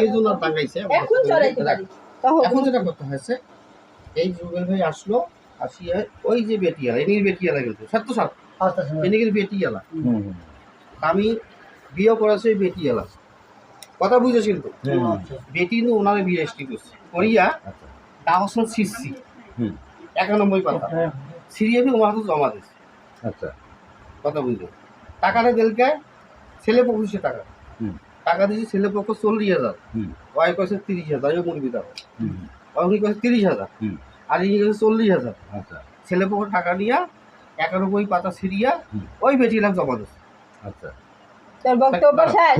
এই জন্য টাঙ্গাইছে। এখন যেটা করতে হয়েছে, এই জুবেল ভাই আসলো, আসিয়া ওই যে বেটিয়ালা, এনির বেটিয়ালা কিন্তু সত্য সব এনির বেটিয়ালা, আমি বিয়ে করেছি ওই বেটিয়ালা, কথা বুঝেছি কিন্তু বেটি কিন্তু ওনারে বিয়ে এসটি করছে করিয়া কাগজ ছিঁড়ছি 91 পাতা সিরিয়াবি ওনার হাতে জমা দিচ্ছে। আচ্ছা, কথা বুঝলো, টাকাটা দেলকায় ছেলে পক্ষ সে টাকা দিয়েছে, ছেলে পক্ষ 40,000, ওয়াই কয়েছে 30,000, ওই মুরগি দাও ওই কয়েছে 30,000 আর ইনি কয়েছে 40,000। আচ্ছা, ছেলে পক্ষ টাকা নিয়া 91 পাতা সিরিয়া ওই বেটিলাম জমা দিচ্ছে। আচ্ছা, তোর বক্তব্য শেষ।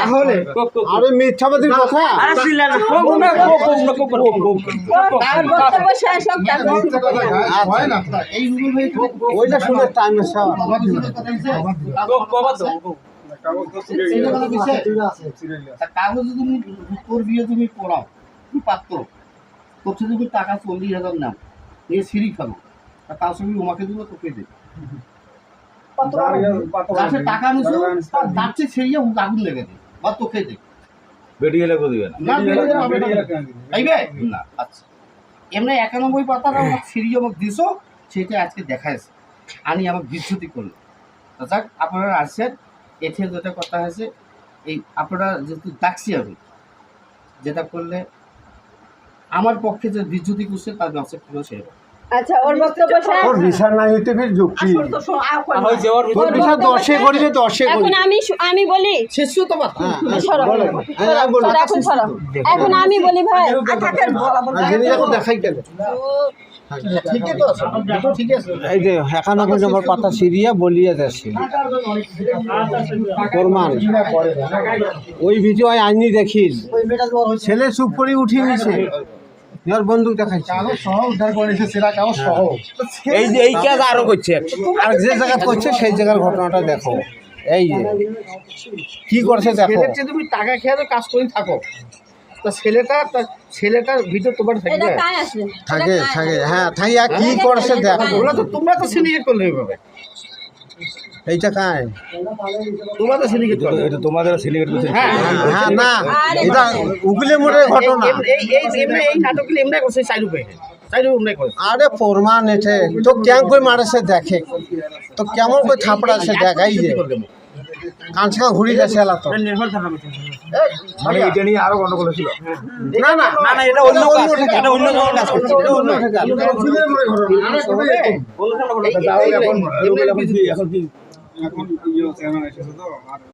তাহলে আরে মিথ্যাবাদীর কথা, বক্তব্য শেষ হোক হয় না এই রুল ভাই ওইটা শুনে টাইম কাগজ তুমি তোর বিয়ে তুমি পড়াও, তুমি পাত্র করছে, তুমি টাকা 40,000 নাও নিয়ে সিঁড়ি খাবো, তার সঙ্গে তোমাকে দেবো, তোকে দেবে টাকা নিছো, তার চেয়ে ছেড়িয়ে আগুন লেগে দেবে বা তোকে দেবে, বেরিয়ে লেগে দিবে না, না। আচ্ছা, এমনি 91 পাতাটা সিঁড়ি আমাকে দিছো, সেটা আজকে দেখাইছে, আনি আমাকে বিচ্ছুতি করলো। যাক, আপনারা আসছেন, এতে যেটা কথা হয়েছে, এই আপনারা যেহেতু ডাকছি আমি, যেটা করলে আমার পক্ষে যে বিচ্যুতি করছে তার ব্যবসা পুরো সে। আচ্ছা, ওর বক্তব্য শেষ। ওর বিচার নাই হইতে ফির যুক্তি, তোর বিচার 10 করিবে 10 এখন আমি বলি, শেষ তো কথা এখন আমি বলি ভাই, দেখাই কেন ঠিকই তো আছে, ঠিক আছে। এই যে 91 নম্বর পাতা সিরিয়া বলিয়া যাচ্ছে প্রমাণ, ওই ভিডিও আইনি দেখিস ছেলে চুপ করে উঠিয়ে নিছে, ইয়ার বন্দুক দেখাইছে এই যে এই কাজ আরো করছে, আর যে জায়গা করছে সেই জায়গার ঘটনাটা দেখো, এই যে কি করছে দেখো। তুমি টাকা খেয়ে কাজ করে থাকো, তো ছেলেটার ভিডিও তোমার থাকবে, থাকে হ্যাঁ থাকে, আর কি করছে দেখো, তোমরা তো সিন্ডিকেট করলে এইভাবে, এইটা কায় তোমরা তো সিন্ডিকেট করলে, এটা তোমাদের সিন্ডিকেট করছে। হ্যাঁ হ্যাঁ না, এটা উগলে মোড়ের ঘটনা, এই নাটকগুলো এমনি করছে, চাইরু এমনি করছে। আরে প্রমাণ এঠে তো কেমন করে মারেছে দেখে, তো কেমন করে থাপড়াছে দেখাই যে কাঁচকা ঘুরি গেছে এলা, তো মানে এটা নিয়ে আরো গন্ডগোল ছিল। না না না, এটা অন্য এটা অন্য কাজ করছে, এটা অন্য কাজ। এখন